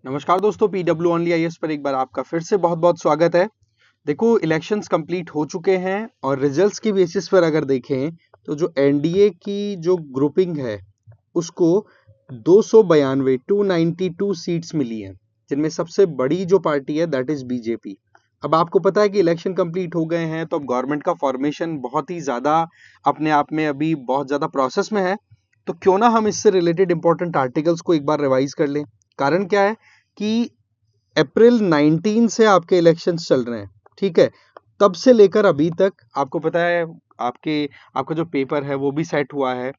नमस्कार दोस्तों, PW only IAS पर एक बार आपका फिर से बहुत बहुत स्वागत है। देखो, इलेक्शंस कंप्लीट हो चुके हैं और रिजल्ट्स की बेसिस पर अगर देखें तो जो एनडीए की जो ग्रुपिंग है उसको 292 सीट्स मिली हैं, जिनमें सबसे बड़ी जो पार्टी है दैट इज बीजेपी। अब आपको पता है कि इलेक्शन कंप्लीट हो गए हैं तो अब गवर्नमेंट का फॉर्मेशन बहुत ही ज़्यादा अपने आप में अभी बहुत ज़्यादा प्रोसेस में है। तो क्यों ना हम इससे रिलेटेड इंपॉर्टेंट आर्टिकल्स को एक बार रिवाइज कर लें। कारण क्या है कि अप्रैल 19 से आपके इलेक्शंस चल रहे हैं, ठीक है। तब से लेकर अभी तक आपको पता है आपके आपका जो पेपर है वो भी सेट हुआ है।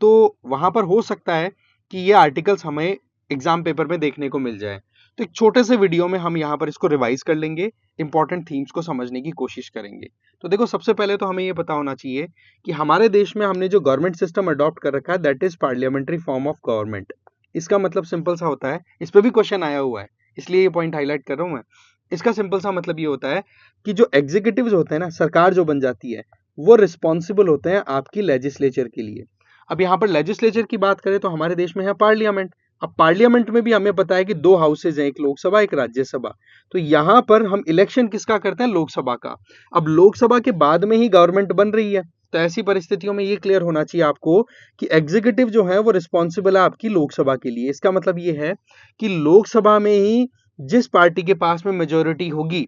तो वहां पर हो सकता है कि ये आर्टिकल्स हमें एग्जाम पेपर में देखने को मिल जाए। तो एक छोटे से वीडियो में हम यहाँ पर इसको रिवाइज कर लेंगे, इंपॉर्टेंट थीम्स को समझने की कोशिश करेंगे। तो देखो, सबसे पहले तो हमें ये पता होना चाहिए कि हमारे देश में हमने जो गवर्नमेंट सिस्टम अडॉप्ट कर रखा है that is parliamentary form of government. इसका मतलब सिंपल सा होता है, इस पे भी क्वेश्चन आया हुआ है इसलिए ये पॉइंट हाईलाइट कर रहा हूं मैं। इसका सिंपल सा मतलब ये होता है कि जो एग्जीक्यूटिव्स होते हैं ना, सरकार जो बन जाती है, वो रिस्पॉन्सिबल होते हैं आपकी लेजिस्लेचर के लिए। अब यहाँ पर लेजिस्लेचर की बात करें तो हमारे देश में है पार्लियामेंट। अब पार्लियामेंट में भी हमें पता है कि दो हाउसेज हैं, एक लोकसभा एक राज्यसभा। तो यहाँ पर हम इलेक्शन किसका करते हैं? लोकसभा का। अब लोकसभा के बाद में ही गवर्नमेंट बन रही है, तो ऐसी परिस्थितियों में ये क्लियर होना चाहिए आपको कि एग्जीक्यूटिव जो है वो रिस्पॉन्सिबल है आपकी लोकसभा के लिए। इसका मतलब ये है कि लोकसभा में ही जिस पार्टी के पास में मेजोरिटी होगी,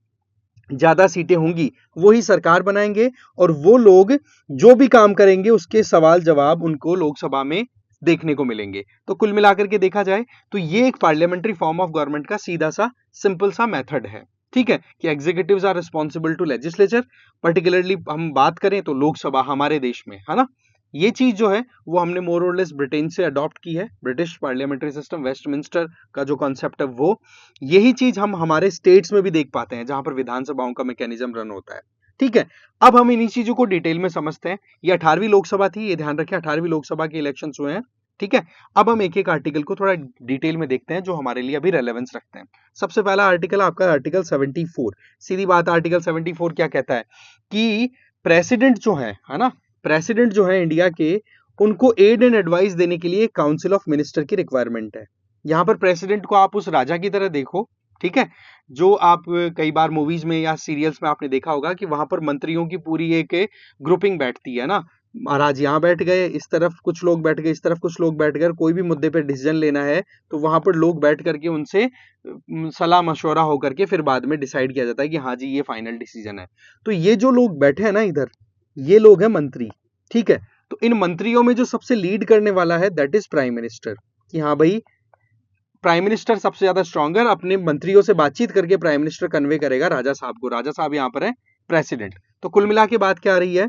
ज्यादा सीटें होंगी, वो ही सरकार बनाएंगे और वो लोग जो भी काम करेंगे उसके सवाल जवाब उनको लोकसभा में देखने को मिलेंगे। तो कुल मिलाकर के देखा जाए तो ये एक पार्लियामेंट्री फॉर्म ऑफ गवर्नमेंट का सीधा सा सिंपल सा मेथड है, ठीक है, कि executives are responsible to legislature. Particularly हम बात करें तो लोकसभा हमारे देश में है ना। ये चीज जो है वो हमने मोर और लेस ब्रिटेन से अडॉप्ट की है, ब्रिटिश पार्लियामेंट्री सिस्टम, वेस्टमिंस्टर का जो कॉन्सेप्ट है वो। यही चीज हम हमारे स्टेट्स में भी देख पाते हैं जहां पर विधानसभाओं का मैकेनिज्म रन होता है, ठीक है। अब हम इन्हीं चीजों को डिटेल में समझते हैं। ये 18वीं लोकसभा थी, ये ध्यान रखें, 18वीं लोकसभा के इलेक्शन हुए हैं, ठीक है। अब हम एक एक आर्टिकल को थोड़ा डिटेल में देखते हैं जो हमारे लिए अभी रेलेवेंस रखते हैं। सबसे पहला आर्टिकल आपका आर्टिकल 74। सीधी बात, आर्टिकल 74 क्या कहता है कि प्रेसिडेंट जो है ना, प्रेसिडेंट जो है इंडिया के, उनको एड एंड एडवाइस देने के लिए काउंसिल ऑफ मिनिस्टर की रिक्वायरमेंट है। यहां पर प्रेसिडेंट को आप उस राजा की तरह देखो, ठीक है। जो आप कई बार मूवीज में या सीरियल्स में आपने देखा होगा कि वहां पर मंत्रियों की पूरी एक ग्रुपिंग बैठती है ना। महाराज यहाँ बैठ गए, इस तरफ कुछ लोग बैठ गए, इस तरफ कुछ लोग बैठ गए, कोई भी मुद्दे पे डिसीजन लेना है तो वहां पर लोग बैठ करके उनसे सलाह मशवरा होकर के फिर बाद में डिसाइड किया जाता है कि हाँ जी ये फाइनल डिसीजन है। तो ये जो लोग बैठे हैं ना इधर, ये लोग हैं मंत्री, ठीक है। तो इन मंत्रियों में जो सबसे लीड करने वाला है दैट इज प्राइम मिनिस्टर, कि हाँ भाई प्राइम मिनिस्टर सबसे ज्यादा स्ट्रॉन्गर, अपने मंत्रियों से बातचीत करके प्राइम मिनिस्टर कन्वे करेगा राजा साहब को। राजा साहब यहाँ पर है प्रेसिडेंट। तो कुल मिला के बात क्या आ रही है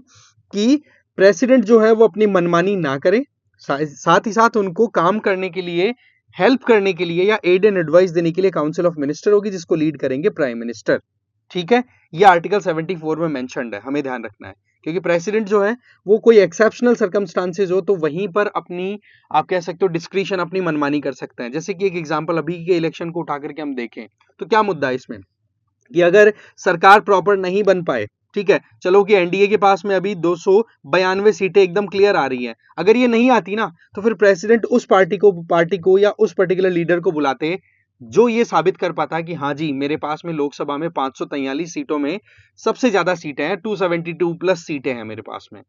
कि प्रेसिडेंट जो है वो अपनी मनमानी ना करे, साथ ही साथ उनको काम करने के लिए, हेल्प करने के लिए या एड एंड एडवाइस देने के लिए काउंसिल ऑफ मिनिस्टर होगी जिसको लीड करेंगे प्राइम मिनिस्टर, ठीक है। ये आर्टिकल 74 में मेंशन्ड है, हमें ध्यान रखना है। क्योंकि प्रेसिडेंट जो है वो कोई एक्सेप्शनल सर्कमस्टांसेस हो तो वहीं पर अपनी, आप कह सकते हो, डिस्क्रिशन, अपनी मनमानी कर सकते हैं। जैसे कि एक एग्जांपल अभी के इलेक्शन को उठा करके हम देखें तो क्या मुद्दा है इसमें कि अगर सरकार प्रॉपर नहीं बन पाए, ठीक है, चलो कि एनडीए के पास में अभी 292 सीटें एकदम क्लियर आ रही हैं, अगर ये नहीं आती ना तो फिर प्रेसिडेंट उस पार्टी को या उस पर्टिकुलर लीडर को बुलाते जो ये साबित कर पाता कि हाँ जी मेरे पास में लोकसभा में 543 सीटों में सबसे ज्यादा सीटें हैं, 272 प्लस सीटें हैं मेरे पास में।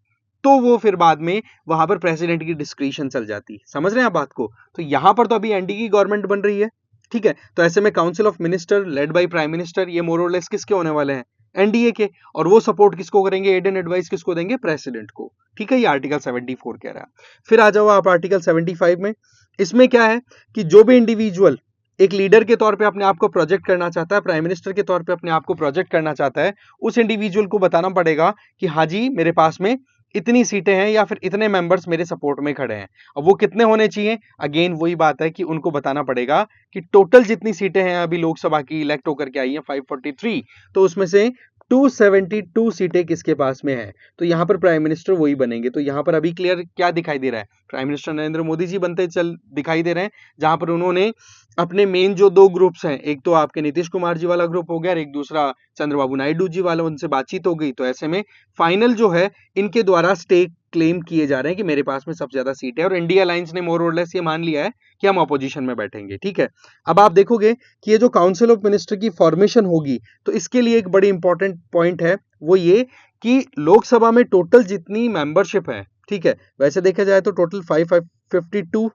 तो वो फिर बाद में वहां पर प्रेसिडेंट की डिस्क्रिशन चल जाती। समझ रहे हैं आप बात को? तो यहां पर तो अभी एनडीए की गवर्नमेंट बन रही है, ठीक है। तो ऐसे में council of minister led by prime minister, ये मोर और लेस किसके होने वाले हैं? एनडीए के। और वो सपोर्ट किसको करेंगे? एड एंड एडवाइस किसको देंगे? प्रेसिडेंट को, ठीक है। ये आर्टिकल 74 कह रहा है। फिर आ जाओ आप आर्टिकल 75 में। इसमें क्या है कि जो भी इंडिविजुअल एक लीडर के तौर पे अपने आप को प्रोजेक्ट करना चाहता है, प्राइम मिनिस्टर के तौर पे अपने आप को प्रोजेक्ट करना चाहता है, उस इंडिविजुअल को बताना पड़ेगा कि हाँ जी मेरे पास में इतनी सीटें हैं या फिर इतने मेंबर्स मेरे सपोर्ट में खड़े हैं। अब वो कितने होने चाहिए? अगेन वही बात है कि उनको बताना पड़ेगा कि टोटल जितनी सीटें हैं अभी लोकसभा की इलेक्ट होकर के आई हैं 543, तो उसमें से 272 सीटें किसके पास में है? तो यहाँ पर प्राइम मिनिस्टर वही बनेंगे। तो यहाँ पर अभी क्लियर क्या दिखाई दे रहा है? प्राइम मिनिस्टर नरेंद्र मोदी जी बनते चल दिखाई दे रहे हैं, जहां पर उन्होंने अपने मेन जो दो ग्रुप्स हैं, एक तो आपके नीतीश कुमार जी वाला ग्रुप हो गया और एक दूसरा चंद्रबाबू नायडू जी वाला, उनसे बातचीत हो गई। तो ऐसे में फाइनल जो है इनके द्वारा स्टे क्लेम किए जा रहे हैं कि मेरे पास में सबसे ज्यादा सीट है, और इंडिया अलायंस ने मोर और लेस ये मान लिया है कि हम ऑपोजिशन में बैठेंगे। ठीक है, अब आप देखोगे कि ये जो काउंसिल ऑफ मिनिस्टर की फॉर्मेशन होगी, तो इसके लिए एक बड़ी इंपॉर्टेंट पॉइंट है, वो ये कि लोकसभा में टोटल जितनी मेंबरशिप है, ठीक है, वैसे देखा जाए तो टोटल 552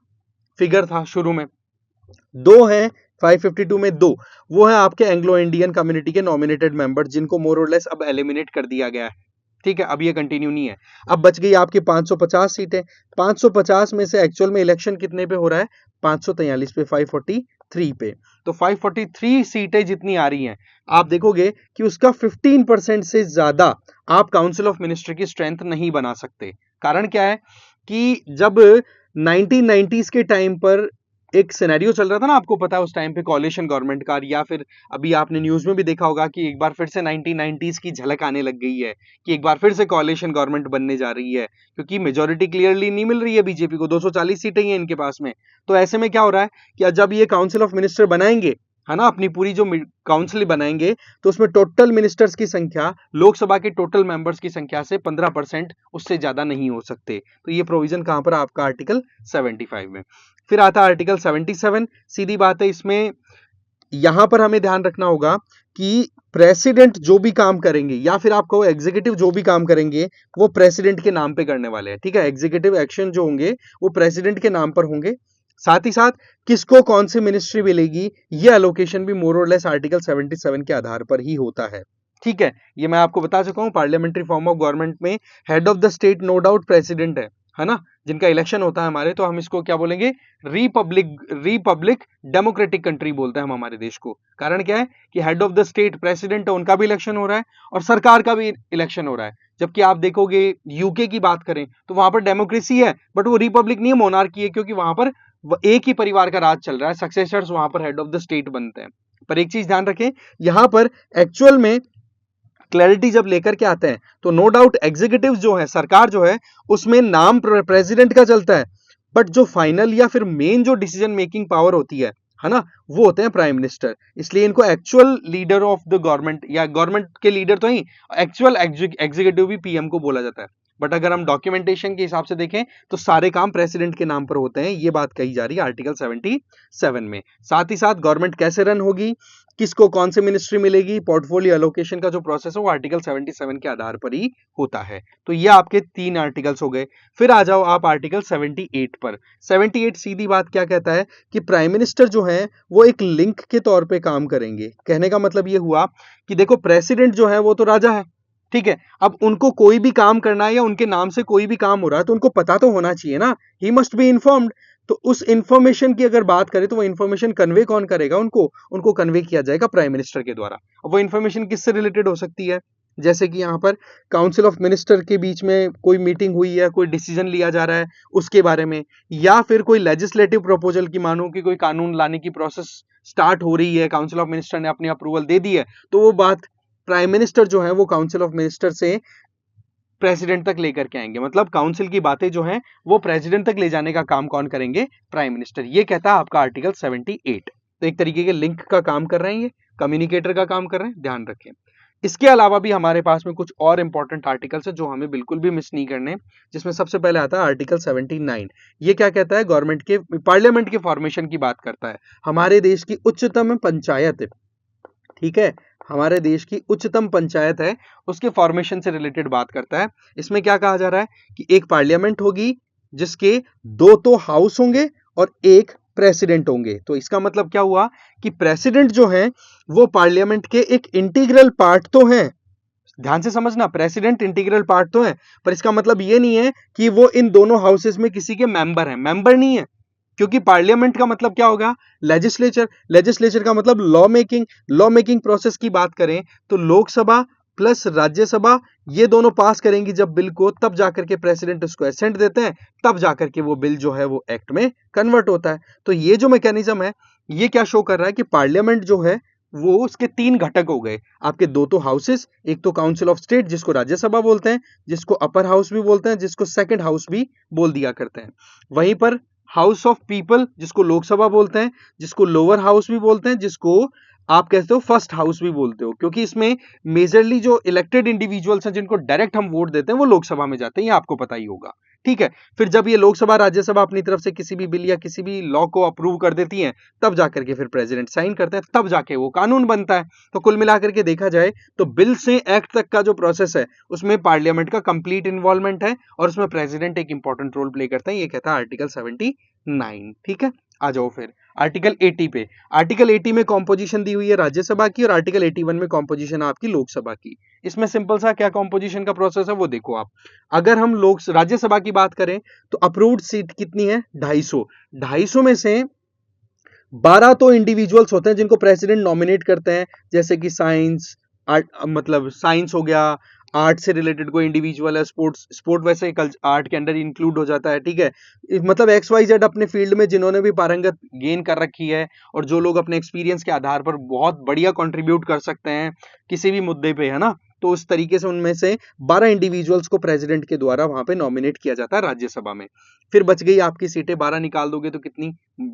फिगर था शुरू में, दो है 552 में दो, वो है आपके एंग्लो इंडियन कम्युनिटी के नॉमिनेटेड मेंबर, जिनको मोर और लेस अब एलिमिनेट कर दिया गया है। ठीक है, अब ये कंटिन्यू नहीं है। अब बच गई आपकी 550 सीटें। 550 में से एक्चुअल में इलेक्शन कितने पे हो रहा है? 543 पे, 543 पे। तो 543 सीटें जितनी आ रही हैं, आप देखोगे कि उसका 15% से ज्यादा आप काउंसिल ऑफ मिनिस्टर की स्ट्रेंथ नहीं बना सकते। कारण क्या है कि जब 1990s के टाइम पर एक सिनेरियो चल रहा था ना, आपको पता है उस टाइम पे कोalition गवर्नमेंट का, या फिर अभी आपने न्यूज में भी देखा होगा कि एक बार फिर से 1990s की झलक आने लग गई है कि एक बार फिर से कोalition गवर्नमेंट बनने जा रही है, क्योंकि मेजोरिटी क्लियरली नहीं मिल रही है बीजेपी को, 240 सीटें ही हैं इनके पास में। तो ऐसे में क्या हो रहा है कि जब ये काउंसिल ऑफ मिनिस्टर बनाएंगे, है ना, अपनी पूरी जो काउंसिल बनाएंगे, तो उसमें टोटल मिनिस्टर्स की संख्या लोकसभा के टोटल मेंबर्स की संख्या से 15% उससे ज्यादा नहीं हो सकते। तो ये प्रोविजन कहां पर? आपका आर्टिकल 75 में। फिर आता है आर्टिकल 77। सीधी बात है, इसमें यहां पर हमें ध्यान रखना होगा कि प्रेसिडेंट जो भी काम करेंगे, या फिर आप कहो एग्जीक्यूटिव जो भी काम करेंगे, वो प्रेसिडेंट के नाम पे करने वाले हैं। ठीक है, एग्जीक्यूटिव एक्शन जो होंगे वो प्रेसिडेंट के नाम पर होंगे। साथ ही साथ किसको कौन सी मिनिस्ट्री मिलेगी, ये एलोकेशन भी मोर और लेस आर्टिकल 77 के आधार पर ही होता है। ठीक है, ये मैं आपको बता चुका हूं। पार्लियामेंट्री फॉर्म ऑफ गवर्नमेंट में head of the state no doubt president है ना, जिनका इलेक्शन होता है हमारे, तो हम इसको क्या बोलेंगे? रिपब्लिक डेमोक्रेटिक कंट्री बोलते हैं हम हमारे देश को। कारण क्या है कि head of the state president है, उनका भी इलेक्शन हो रहा है और सरकार का भी इलेक्शन हो रहा है। जबकि आप देखोगे यूके की बात करें तो वहां पर डेमोक्रेसी है, बट वो रिपब्लिक नहीं है, मोनार्की है, क्योंकि वहां पर एक ही परिवार का राज चल रहा है, सक्सेसर्स वहां पर हेड ऑफ द स्टेट बनते हैं। पर एक चीज ध्यान रखें, यहां पर एक्चुअल में क्लैरिटी जब लेकर के आते हैं तो नो डाउट एग्जीक्यूटिव जो है, सरकार जो है, उसमें नाम प्रेसिडेंट का चलता है, बट जो फाइनल या फिर मेन जो डिसीजन मेकिंग पावर होती है ना, वो होते हैं प्राइम मिनिस्टर। इसलिए इनको actual leader of the government, या गवर्नमेंट के लीडर तो ही, एक्चुअल एग्जीक्यूटिव भी पीएम को बोला जाता है। बट अगर हम डॉक्यूमेंटेशन के हिसाब से देखें तो सारे काम प्रेसिडेंट के नाम पर होते हैं, ये बात कही जा रही है आर्टिकल 77 में। साथ ही साथ गवर्नमेंट कैसे रन होगी, किसको कौन सी मिनिस्ट्री मिलेगी, पोर्टफोलियो एलोकेशन का जो प्रोसेस है वो आर्टिकल 77 के आधार पर ही होता है। तो ये आपके 3 आर्टिकल्स हो गए। फिर आ जाओ आप आर्टिकल 78 पर। 78 सीधी बात क्या कहता है कि प्राइम मिनिस्टर जो है वो एक लिंक के तौर पे काम करेंगे। कहने का मतलब ये हुआ कि देखो, प्रेसिडेंट जो है वो तो राजा है, ठीक है, अब उनको कोई भी काम करना है या उनके नाम से कोई भी काम हो रहा है तो उनको पता तो होना चाहिए ना, ही मस्ट बी इन्फॉर्म्ड। तो उस इंफॉर्मेशन की अगर बात करें तो वो इंफॉर्मेशन कन्वे कौन करेगा? उनको कन्वे किया जाएगा प्राइम मिनिस्टर के द्वारा। अब वो इंफॉर्मेशन किससे रिलेटेड हो सकती है? जैसे कि यहाँ पर काउंसिल ऑफ मिनिस्टर के बीच में कोई मीटिंग हुई है, कोई डिसीजन लिया जा रहा है उसके बारे में, या फिर कोई लेजिस्लेटिव प्रपोजल की, मानो कि कोई कानून लाने की प्रोसेस स्टार्ट हो रही है, काउंसिल ऑफ मिनिस्टर ने अपनी अप्रूवल दे दी है, तो वो बात प्राइम मिनिस्टर जो है वो काउंसिल ऑफ मिनिस्टर से प्रेसिडेंट तक लेकर के आएंगे। मतलब काउंसिल की बातें जो हैं वो प्रेसिडेंट तक ले जाने का काम कौन करेंगे? Prime minister. ये कहता है आपका आर्टिकल 78। तो एक तरीके के लिंक का काम कर रहे हैं, ये कम्युनिकेटर का काम कर रहे हैं, ध्यान रखें। इसके अलावा भी हमारे पास में कुछ और इंपॉर्टेंट आर्टिकल्स है जो हमें बिल्कुल भी मिस नहीं करने, जिसमें सबसे पहले आता है आर्टिकल 79। ये क्या कहता है? गवर्नमेंट के, पार्लियामेंट के फॉर्मेशन की बात करता है। हमारे देश की उच्चतम पंचायत, ठीक है, हमारे देश की उच्चतम पंचायत है, उसके फॉर्मेशन से रिलेटेड बात करता है। इसमें क्या कहा जा रहा है कि एक पार्लियामेंट होगी जिसके 2 तो हाउस होंगे और एक प्रेसिडेंट होंगे। तो इसका मतलब क्या हुआ कि प्रेसिडेंट जो है वो पार्लियामेंट के एक इंटीग्रल पार्ट तो हैं। ध्यान से समझना, प्रेसिडेंट इंटीग्रल पार्ट तो है, पर इसका मतलब ये नहीं है कि वो इन दोनों हाउसेस में किसी के मेंबर हैं, मेंबर नहीं है। क्योंकि पार्लियामेंट का मतलब क्या होगा? लेजिस्लेचर। लेजिस्लेचर का मतलब law making. Law making process की बात करें तो लोकसभा प्लस राज्यसभा ये दोनों पास करेंगी जब बिल को, तब जाकर के प्रेसिडेंट उसको असेंट देते हैं, तब जाकर के वो बिल जो है वो एक्ट में कन्वर्ट होता है। तो ये जो मैकेनिज्म है ये क्या शो कर रहा है कि पार्लियामेंट जो है वो उसके 3 घटक हो गए। आपके 2 तो हाउसेस, एक तो काउंसिल ऑफ स्टेट जिसको राज्यसभा बोलते हैं, जिसको अपर हाउस भी बोलते हैं, जिसको सेकंड हाउस भी बोल दिया करते हैं। वहीं पर हाउस ऑफ पीपल जिसको लोकसभा बोलते हैं, जिसको लोअर हाउस भी बोलते हैं, जिसको आप कहते हो फर्स्ट हाउस भी बोलते हो, क्योंकि इसमें मेजरली जो इलेक्टेड इंडिविजुअल्स हैं जिनको डायरेक्ट हम वोट देते हैं वो लोकसभा में जाते हैं, ये आपको पता ही होगा। ठीक है, फिर जब ये लोकसभा राज्यसभा अपनी तरफ से किसी भी बिल या किसी भी लॉ को अप्रूव कर देती हैं, तब जाकर के फिर प्रेसिडेंट साइन करते हैं, तब जाके वो कानून बनता है। तो कुल मिलाकर के देखा जाए तो बिल से एक्ट तक का जो प्रोसेस है उसमें पार्लियामेंट का कंप्लीट इन्वॉल्वमेंट है और उसमें प्रेसिडेंट एक इंपॉर्टेंट रोल प्ले करता है, ये कहता है आर्टिकल 79। ठीक है, आ जाओ फिर आर्टिकल 80 पे। आर्टिकल 80 में कॉम्पोजिशन दी हुई है राज्यसभा की और आर्टिकल 81 में कॉम्पोजिशन आपकी लोकसभा की। इसमें सिंपल सा क्या कॉम्पोजिशन का प्रोसेस है वो देखो आप। अगर हम लोक राज्यसभा की बात करें तो अप्रूव्ड सीट कितनी है, 250। 250 में से 12 तो इंडिविजुअल्स होते हैं जिनको प्रेसिडेंट नॉमिनेट करते हैं, जैसे कि साइंस आर्ट, मतलब साइंस हो गया, आर्ट से रिलेटेड कोई इंडिविजुअल है, स्पोर्ट वैसे आर्ट के अंडर इंक्लूड हो जाता है। ठीक है, मतलब XYZ अपने फील्ड में जिन्होंने भी पारंगत गेन कर रखी है और जो लोग अपने एक्सपीरियंस के आधार पर बहुत बढ़िया कंट्रीब्यूट कर सकते हैं किसी भी मुद्दे पे, है ना, तो उस तरीके से उनमें से 12 इंडिविजुअल्स को प्रेसिडेंट के द्वारा वहां पे नॉमिनेट किया जाता है राज्यसभा में। फिर बच गई आपकी सीटें, 12 निकाल दोगे तो कितनी,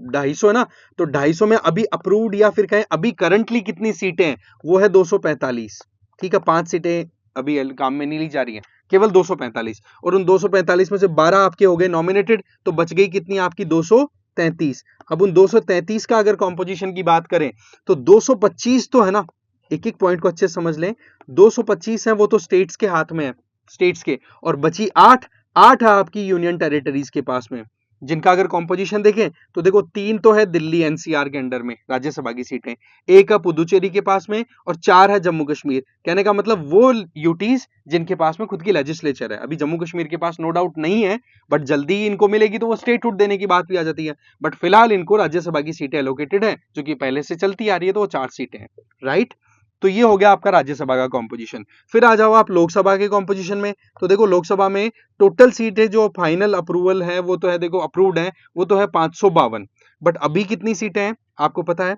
250 है ना। तो 250 में अभी अप्रूव्ड या फिर कहें अभी करंटली कितनी सीटें हैं, वो है 245। ठीक है, 5 सीटें अभी काम में नहीं ली जा रही है, केवल 245, और उन 245 में से 12 आपके हो गए नॉमिनेटेड, तो बच गई कितनी आपकी, 233। अब उन 233 का अगर कॉम्पोजिशन की बात करें तो 225 तो है ना, एक एक पॉइंट को अच्छे से समझ लें, 225 है वो तो स्टेट्स के हाथ में है, स्टेट्स के, और बची 8 है आपकी यूनियन टेरिटरीज के पास में, जिनका अगर कॉम्पोजिशन देखें तो देखो 3 तो है दिल्ली NCR के अंडर में राज्यसभा की सीटें, 1 है पुदुचेरी के पास में और 4 है जम्मू कश्मीर। कहने का मतलब वो यूटीज जिनके पास में खुद की लेजिस्लेचर है। अभी जम्मू कश्मीर के पास नो डाउट नहीं है, बट जल्दी ही इनको मिलेगी तो वो स्टेटहुड देने की बात भी आ जाती है। बट फिलहाल इनको राज्यसभा की सीटें एलोकेटेड है जो कि पहले से चलती आ रही है, तो वो 4 सीटें हैं, राइट। तो ये हो गया आपका राज्यसभा का कॉम्पोजिशन। फिर आ जाओ आप लोकसभा के कॉम्पोजिशन में, तो देखो लोकसभा में टोटल सीटें जो फाइनल अप्रूवल है वो तो है, देखो अप्रूव्ड है वो तो है 552, बट अभी कितनी सीटें हैं आपको पता है,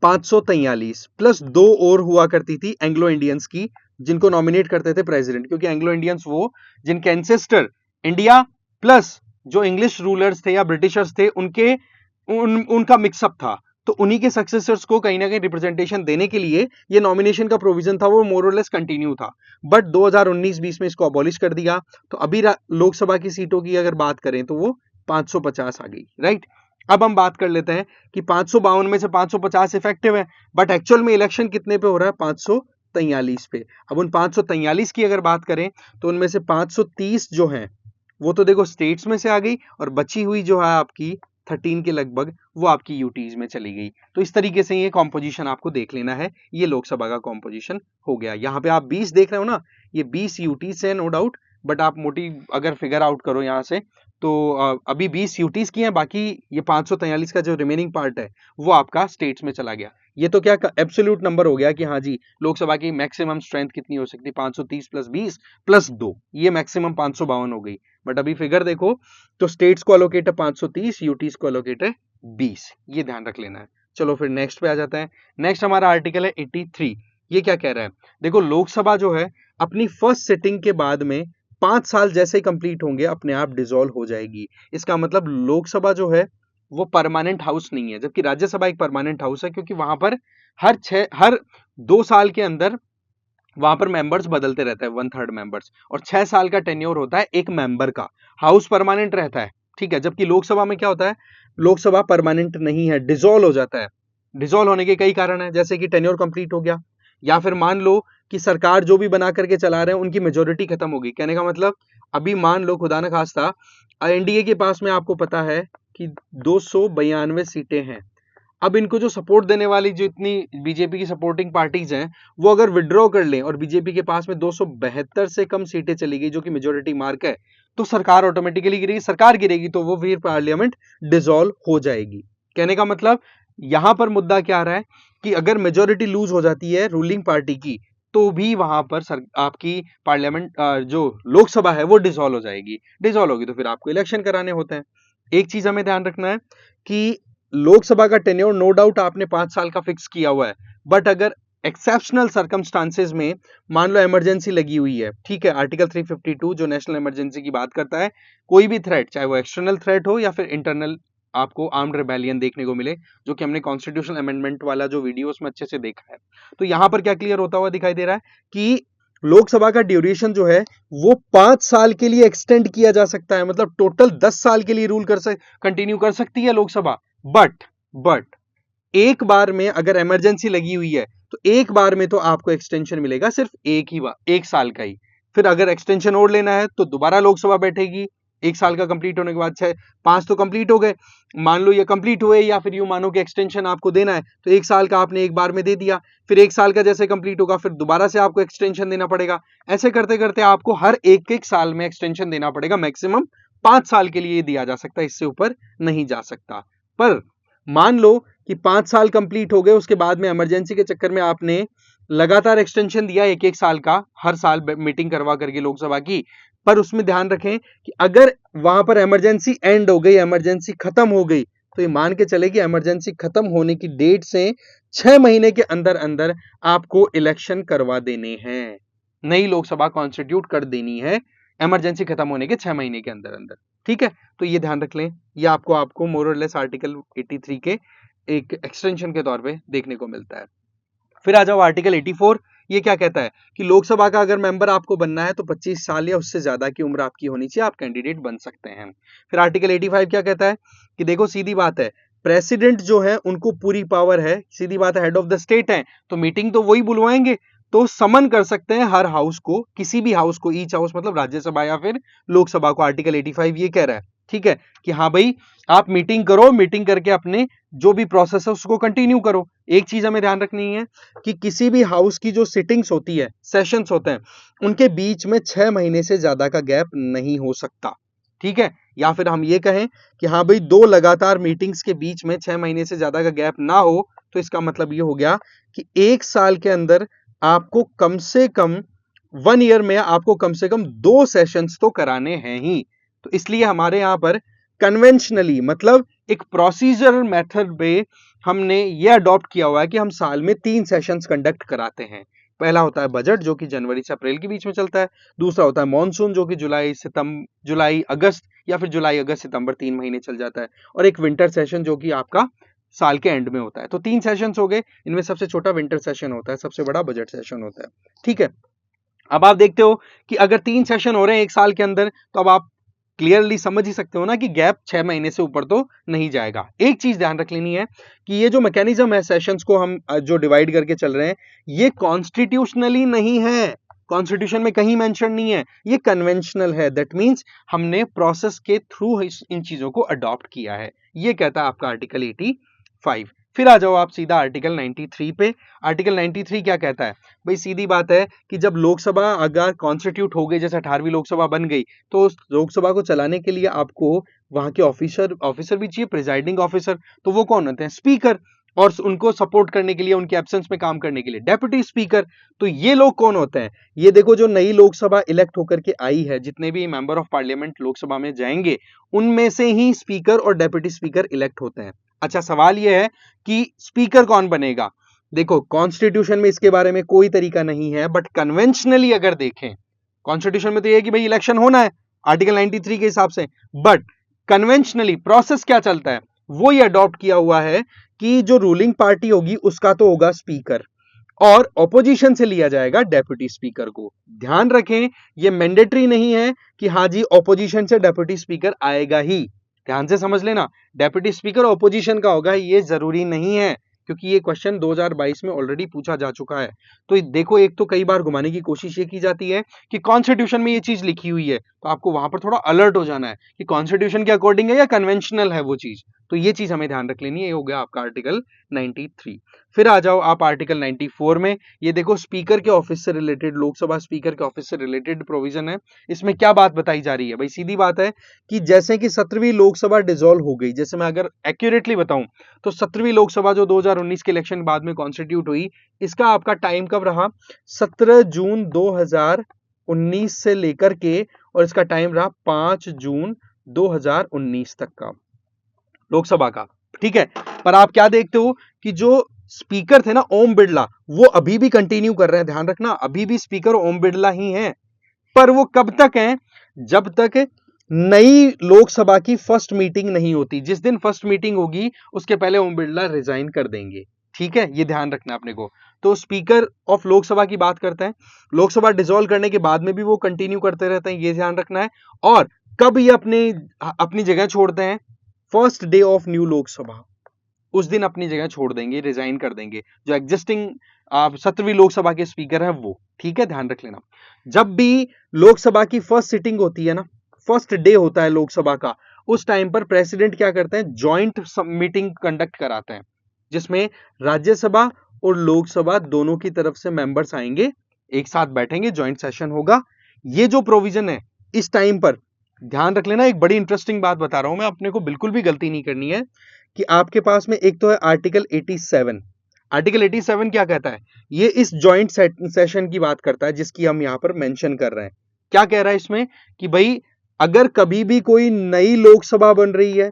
543, प्लस 2 और हुआ करती थी एंग्लो इंडियंस की, जिनको नॉमिनेट करते थे प्रेसिडेंट, क्योंकि एंग्लो इंडियंस वो जिनके एंसेस्टर इंडिया प्लस जो इंग्लिश रूलर्स थे या ब्रिटिशर्स थे उनके उनका मिक्सअप था, तो उन्हीं के सक्सेसर्स को कहीं ना कहीं रिप्रेजेंटेशन देने के लिए ये नॉमिनेशन का प्रोविजन था वो मोर और लेस कंटिन्यू था। बट 2019-20 में इसको अबॉलिश कर दिया, तो अभी लोकसभा की सीटों की अगर बात करें तो वो 550 आ गई, राइट। अब हम बात कर लेते हैं कि 552 में से 550 इफेक्टिव है, बट एक्चुअल में इलेक्शन कितने पे हो रहा है, 543 पे। अब उन 543 की अगर बात करें तो उनमें से 530 जो है वो तो देखो स्टेट्स में से आ गई, और बची हुई जो है आपकी 13 के लगभग वो आपकी यूटीज में चली गई। तो इस तरीके से ये कॉम्पोजिशन आपको देख लेना है, ये लोकसभा का कॉम्पोजिशन हो गया। यहाँ पे आप 20 देख रहे हो ना, ये 20 यूटीज है नो डाउट, बट आप मोटी अगर फिगर आउट करो यहाँ से तो अभी 20 यूटीज की हैं, बाकी ये 543 का जो रिमेनिंग पार्ट है वो आपका स्टेट्स में चला गया। ये तो क्या एब्सोल्यूट नंबर हो गया कि हाँ जी लोकसभा की मैक्सिमम स्ट्रेंथ कितनी हो सकती है, 530 प्लस 20 प्लस 2, ये मैक्सिमम 552 हो गई। बट अभी फिगर देखो तो स्टेट्स को अलोकेट है 530, यूटीज को अलोकेट है 20, ये ध्यान रख लेना है। चलो फिर नेक्स्ट पे आ जाता है। नेक्स्ट हमारा आर्टिकल है 83। ये क्या कह रहा है, देखो लोकसभा जो है अपनी फर्स्ट सिटिंग के बाद में 5 साल जैसे ही कंप्लीट होंगे अपने आप डिसॉल्व हो जाएगी। इसका मतलब लोकसभा जो है वो परमानेंट हाउस नहीं है, जबकि राज्यसभा एक परमानेंट हाउस है, क्योंकि वहां पर हर 2 साल के अंदर वहां पर मेंबर्स बदलते रहते हैं, 1/3 मेंबर्स, और 6 साल का टेन्योर होता है एक मेंबर का, हाउस परमानेंट रहता है। ठीक है, जबकि लोकसभा में क्या होता है, लोकसभा परमानेंट नहीं है, डिसॉल्व हो जाता है। डिसॉल्व होने के कई कारण है, जैसे कि टेन्योर कंप्लीट हो गया, या फिर मान लो कि सरकार जो भी बना करके चला रहे हैं उनकी मेजोरिटी खत्म होगी। कहने का मतलब अभी मान लो खुदा न खास्ता एनडीए के पास में आपको पता है कि 292 सीटें हैं। अब इनको जो सपोर्ट देने वाली जो इतनी बीजेपी की सपोर्टिंग पार्टीज हैं वो अगर विड्रॉ कर लें और बीजेपी के पास में 272 से कम सीटें चली गई जो कि मेजोरिटी मार्क है, तो सरकार ऑटोमेटिकली गिरेगी। सरकार गिरेगी तो वो फिर पार्लियामेंट डिसॉल्व हो जाएगी। कहने का मतलब यहां पर मुद्दा क्या आ रहा है कि अगर मेजोरिटी लूज हो जाती है रूलिंग पार्टी की, तो भी वहां पर आपकी पार्लियामेंट जो लोकसभा है वो डिसॉल्व हो जाएगी। डिसॉल्व होगी तो फिर आपको इलेक्शन कराने होते हैं। एक चीज हमें ध्यान रखना है कि लोकसभा का टेन्योर नो डाउट आपने 5 साल का फिक्स किया हुआ है, बट अगर एक्सेप्शनल सर्कमस्टांसेस में मान लो इमरजेंसी लगी हुई है, ठीक है, आर्टिकल 352 जो नेशनल इमरजेंसी की बात करता है, कोई भी थ्रेट चाहे वो एक्सटर्नल थ्रेट हो या फिर इंटरनल आपको आर्म्ड रिबेलियन देखने को मिले, जो कि हमने कॉन्स्टिट्यूशनल अमेंडमेंट वाला जो वीडियो उसमें अच्छे से देखा है। तो यहां पर क्या क्लियर होता हुआ दिखाई दे रहा है कि लोकसभा का ड्यूरेशन जो है वो 5 साल के लिए एक्सटेंड किया जा सकता है, मतलब टोटल 10 साल के लिए रूल कंटिन्यू कर सकती है लोकसभा। बट एक बार में अगर इमरजेंसी लगी हुई है तो एक बार में तो आपको एक्सटेंशन मिलेगा सिर्फ एक साल का ही। फिर अगर एक्सटेंशन और लेना है तो दोबारा लोकसभा बैठेगी, एक साल का कंप्लीट होने के बाद। 5 तो कंप्लीट हो गए, मान लो ये कंप्लीट हुए, या फिर यूं मानो कि एक्सटेंशन आपको देना है तो एक साल का आपने एक बार में दे दिया, फिर एक साल का जैसे कंप्लीट होगा फिर दोबारा से आपको एक्सटेंशन देना पड़ेगा। ऐसे करते करते आपको हर एक साल में एक्सटेंशन देना पड़ेगा। मैक्सिमम 5 साल के लिए दिया जा सकता है, इससे ऊपर नहीं जा सकता। पर मान लो कि 5 साल कंप्लीट हो गए, उसके बाद में इमरजेंसी के चक्कर में आपने लगातार एक्सटेंशन दिया एक साल का, हर साल मीटिंग करवा करके लोकसभा की। पर उसमें ध्यान रखें कि अगर वहां पर इमरजेंसी एंड हो गई, इमरजेंसी खत्म हो गई, तो ये मान के चले कि इमरजेंसी खत्म होने की डेट से 6 महीने के अंदर अंदर आपको इलेक्शन करवा देने हैं, नई लोकसभा कॉन्स्टिट्यूट कर देनी है इमरजेंसी खत्म होने के 6 महीने के अंदर अंदर। ठीक है, तो ये ध्यान रख लें, ये आपको मोर और लेस आर्टिकल 83 के एक एक्सटेंशन के तौर पे देखने को मिलता है। फिर आ जाओ आर्टिकल 84। ये क्या कहता है कि लोकसभा का अगर मेंबर आपको बनना है तो 25 साल या उससे ज्यादा की उम्र आपकी होनी चाहिए, आप कैंडिडेट बन सकते हैं। फिर आर्टिकल 85 क्या कहता है कि देखो सीधी बात है, प्रेसिडेंट जो है उनको पूरी पावर है, सीधी बात है, हेड ऑफ द स्टेट है, तो मीटिंग तो वही बुलवाएंगे, तो समन कर सकते हैं हर हाउस को, किसी भी हाउस को, ईच हाउस मतलब राज्यसभा या फिर लोकसभा को। आर्टिकल 85 ये कह रहा है, ठीक है, कि हाँ भाई आप मीटिंग करो, मीटिंग करके अपने जो भी प्रोसेस है उसको कंटिन्यू करो। एक चीज हमें ध्यान रखनी है कि किसी भी हाउस की जो सिटिंग्स होती है, सेशंस होते हैं, उनके बीच में 6 महीने से ज्यादा का गैप नहीं हो सकता। ठीक है, या फिर हम ये कहें कि हाँ भाई 2 लगातार मीटिंग्स के बीच में 6 महीने से ज्यादा का गैप ना हो, तो इसका मतलब ये हो गया कि एक साल के अंदर आपको कम से कम 1 ईयर में आपको कम से कम 2 सेशंस तो कराने हैं ही। तो इसलिए हमारे यहां पर कन्वेंशनली, मतलब एक प्रोसीजरल मेथड पे हमने ये अडॉप्ट किया हुआ है कि हम साल में 3 सेशंस कंडक्ट कराते हैं। पहला होता है बजट, जो कि जनवरी से अप्रैल के बीच में चलता है। दूसरा होता है मॉनसून, जो कि जुलाई अगस्त या फिर जुलाई अगस्त सितंबर 3 महीने चल जाता है। और एक विंटर सेशन जो कि आपका साल के एंड में होता है। तो 3 सेशंस हो गए, इनमें सबसे छोटा विंटर सेशन होता है, सबसे बड़ा बजट सेशन होता है। ठीक है, अब आप देखते हो कि अगर 3 सेशन हो रहे हैं एक साल के अंदर, तो अब आप क्लियरली समझ ही सकते हो ना कि गैप 6 महीने से ऊपर तो नहीं जाएगा। एक चीज ध्यान रख लेनी है कि ये जो मैकेनिज्म है सेशंस को हम जो डिवाइड करके चल रहे हैं, ये कॉन्स्टिट्यूशनली नहीं है, कॉन्स्टिट्यूशन में कहीं मेंशन नहीं है, ये कन्वेंशनल है। दैट मींस हमने प्रोसेस के थ्रू इन चीजों को अडॉप्ट किया है, ये कहता है आपका आर्टिकल 85। फिर आ जाओ आप सीधा आर्टिकल 93 पे। आर्टिकल 93 क्या कहता है भाई? सीधी बात है कि जब लोकसभा अगर कॉन्स्टिट्यूट हो गई, जैसे 18वीं लोकसभा बन गई, तो उस लोकसभा को चलाने के लिए आपको वहां के ऑफिसर भी चाहिए, प्रिजाइडिंग ऑफिसर। तो वो कौन होते हैं? स्पीकर। और उनको सपोर्ट करने के लिए, उनके एब्सेंस में काम करने के लिए डेप्यूटी स्पीकर। तो ये लोग कौन होते हैं? ये देखो, जो नई लोकसभा इलेक्ट होकर के आई है, जितने भी मेंबर ऑफ पार्लियामेंट लोकसभा में जाएंगे, उनमें से ही स्पीकर और डेप्यूटी स्पीकर इलेक्ट होते हैं। अच्छा, सवाल यह है कि स्पीकर कौन बनेगा? देखो, कॉन्स्टिट्यूशन में इसके बारे में कोई तरीका नहीं है, बट कन्वेंशनली अगर देखें, कॉन्स्टिट्यूशन में तो यह है कि भाई इलेक्शन होना है आर्टिकल 93 के हिसाब से, बट कन्वेंशनली प्रोसेस क्या चलता है, वो ये अडॉप्ट किया हुआ है कि जो रूलिंग पार्टी होगी उसका तो होगा स्पीकर, और ऑपोजिशन से लिया जाएगा डेप्यूटी स्पीकर को। ध्यान रखें, ये मैंडेटरी नहीं है कि हाँ जी ऑपोजिशन से डेप्यूटी स्पीकर आएगा ही। ध्यान से समझ लेना, डेप्यूटी स्पीकर ऑपोजिशन का होगा ये जरूरी नहीं है, क्योंकि ये क्वेश्चन 2022 में ऑलरेडी पूछा जा चुका है। तो देखो, एक तो कई बार घुमाने की कोशिश ये की जाती है कि कॉन्स्टिट्यूशन में ये चीज लिखी हुई है, तो आपको वहां पर थोड़ा अलर्ट हो जाना है कि कॉन्स्टिट्यूशन के अकॉर्डिंग है या कन्वेंशनल है वो चीज। तो ये चीज हमें ध्यान रख लेनी है। ये हो गया आपका आर्टिकल 93। फिर आ जाओ आप आर्टिकल 94 में। ये देखो, स्पीकर के ऑफिस से रिलेटेड, लोकसभा स्पीकर के ऑफिस से रिलेटेड प्रोविजन है। इसमें क्या बात बताई जा रही है भाई? सीधी बात है कि जैसे कि 17वीं लोकसभा डिसॉल्व हो गई, जैसे मैं अगर एक्यूरेटली बताऊं तो 17वीं लोकसभा जो 2019 के इलेक्शन बाद में कॉन्स्टिट्यूट हुई, इसका आपका टाइम कब रहा? 17 जून 2019 से लेकर के, और इसका टाइम रहा 5 जून 2019 तक का लोकसभा का। ठीक है, पर आप क्या देखते हो कि जो स्पीकर थे ना ओम बिरला, वो अभी भी कंटिन्यू कर रहे हैं। ध्यान रखना, अभी भी स्पीकर ओम बिरला ही हैं, पर वो कब तक हैं? जब तक नई लोकसभा की फर्स्ट मीटिंग नहीं होती। जिस दिन फर्स्ट मीटिंग होगी उसके पहले ओम बिरला रिजाइन कर देंगे। ठीक है, ये ध्यान रखना अपने को। तो स्पीकर ऑफ लोकसभा की बात करते हैं, लोकसभा डिसॉल्व करने के बाद में भी वो कंटिन्यू करते रहते हैं, ये ध्यान रखना है। और कब ये अपनी जगह छोड़ते हैं, first day of new Lok Sabha, उस दिन अपनी जगह छोड़ देंगे, रिजाइन कर देंगे, जो एग्जिस्टिंग 17वीं लोकसभा के स्पीकर हैं वो। ठीक है, ध्यान रख लेना। जब भी लोकसभा की फर्स्ट सिटिंग होती है ना, फर्स्ट डे होता है लोकसभा का, उस टाइम पर प्रेसिडेंट क्या करते हैं, जॉइंट मीटिंग कंडक्ट कराते हैं, जिसमें राज्यसभा और लोकसभा दोनों की तरफ से मेंबर्स आएंगे, एक साथ बैठेंगे, जॉइंट सेशन होगा। ये जो प्रोविजन है इस टाइम पर ध्यान रख लेना। एक बड़ी इंटरेस्टिंग बात बता रहा हूं मैं, अपने को बिल्कुल भी गलती नहीं करनी है, कि आपके पास में एक तो है आर्टिकल 87। आर्टिकल 87 क्या कहता है, ये इस जॉइंट सेशन की बात करता है, जिसकी हम यहां पर मेंशन कर रहे हैं। क्या कह रहा है इसमें, कि भाई अगर कभी भी कोई नई लोकसभा बन रही है,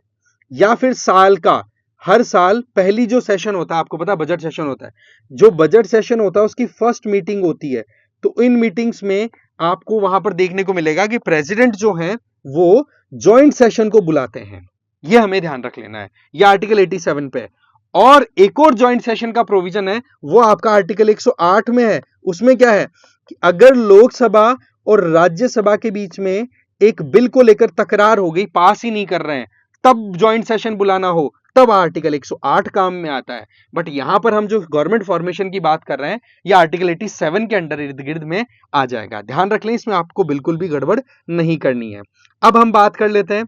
या फिर साल का, हर साल पहली जो सेशन होता है, आपको पता है बजट सेशन होता है, जो बजट सेशन होता है उसकी फर्स्ट मीटिंग होती है। तो इन मीटिंग्स में आपको वहां पर देखने को मिलेगा कि प्रेसिडेंट जो है वो जॉइंट सेशन को बुलाते हैं। ये हमें ध्यान रख लेना है, ये आर्टिकल 87 पे है। और एक और जॉइंट सेशन का प्रोविजन है, वो आपका आर्टिकल 108 में है। उसमें क्या है कि अगर लोकसभा और राज्यसभा के बीच में एक बिल को लेकर तकरार हो गई, पास ही नहीं कर रहे हैं, तब जॉइंट सेशन बुलाना हो, तब आर्टिकल 108 काम में आता है। बट यहां पर हम जो गवर्नमेंट फॉर्मेशन की बात कर रहे हैं, ये आर्टिकल 87 के अंडर इर्द गिर्द में आ जाएगा। ध्यान रख लें, इसमें आपको बिल्कुल भी गड़बड़ नहीं करनी है। अब हम बात कर लेते हैं,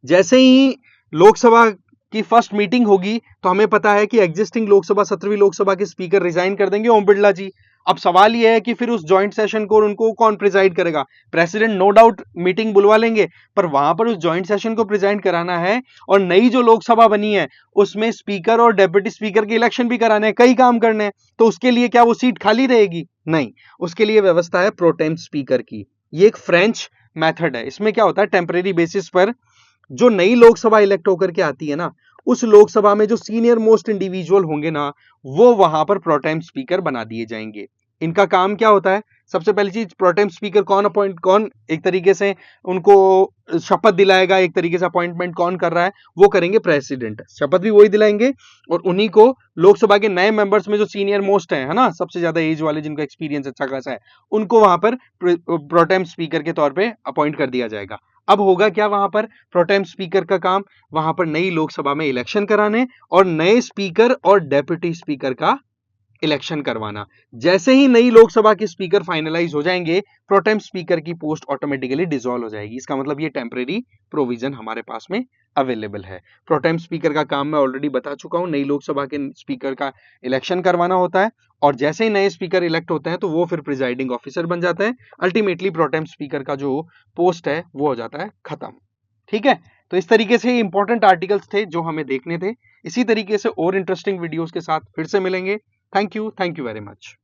जैसे ही लोकसभा की फर्स्ट मीटिंग होगी तो हमें पता है कि एग्जिस्टिंग लोकसभा 17वीं लोकसभा के स्पीकर रिजाइन कर देंगे, ओम बिरला जी। अब सवाल यह है कि फिर उस जॉइंट सेशन को उनको कौन प्रिजाइड करेगा। प्रेसिडेंट नो डाउट मीटिंग बुलवा लेंगे, पर वहां पर उस जॉइंट सेशन को प्रिजाइड कराना है, और नई जो लोकसभा बनी है उसमें स्पीकर और डेप्यूटी स्पीकर के इलेक्शन भी कराने हैं, कई काम करने हैं। तो उसके लिए क्या वो सीट खाली रहेगी? नहीं, उसके लिए व्यवस्था है प्रोटेम स्पीकर की। ये एक फ्रेंच मेथड है। इसमें क्या होता है, टेम्परेरी बेसिस पर जो नई लोकसभा इलेक्ट होकर के आती है ना, उस लोकसभा में जो सीनियर मोस्ट इंडिविजुअल होंगे ना, वो वहां पर प्रोटेम स्पीकर बना दिए जाएंगे। इनका काम क्या होता है, सबसे पहली चीज, प्रोटेम स्पीकर कौन एक तरीके से उनको शपथ दिलाएगा, एक तरीके से अपॉइंटमेंट कौन कर रहा है, वो करेंगे प्रेसिडेंट, शपथ भी वही दिलाएंगे। और उन्हीं को लोकसभा के नए मेंबर्स में जो सीनियर मोस्ट है ना, सबसे ज्यादा एज वाले, जिनका एक्सपीरियंस अच्छा खासा है, उनको वहां पर प्रोटेम स्पीकर के तौर पे अपॉइंट कर दिया जाएगा। अब होगा क्या, वहां पर प्रोटेम स्पीकर का काम वहां पर नई लोकसभा में इलेक्शन कराने और नए स्पीकर और डेप्यूटी स्पीकर का इलेक्शन करवाना। जैसे ही नई लोकसभा के स्पीकर फाइनलाइज हो जाएंगे, प्रोटेम स्पीकर की पोस्ट ऑटोमेटिकली डिसॉल्व हो जाएगी। इसका मतलब ये टेम्परेरी प्रोविजन हमारे पास में अवेलेबल है। प्रोटेम स्पीकर का काम मैं ऑलरेडी बता चुका हूं, नई लोकसभा के स्पीकर का इलेक्शन करवाना होता है, और जैसे ही नए स्पीकर इलेक्ट होते हैं तो वो फिर प्रिजाइडिंग ऑफिसर बन जाते हैं। अल्टीमेटली प्रोटेम स्पीकर का जो पोस्ट है वो हो जाता है खत्म। ठीक है, तो इस तरीके से इंपॉर्टेंट आर्टिकल्स थे जो हमें देखने थे। इसी तरीके से और इंटरेस्टिंग वीडियोस के साथ फिर से मिलेंगे। Thank you very much.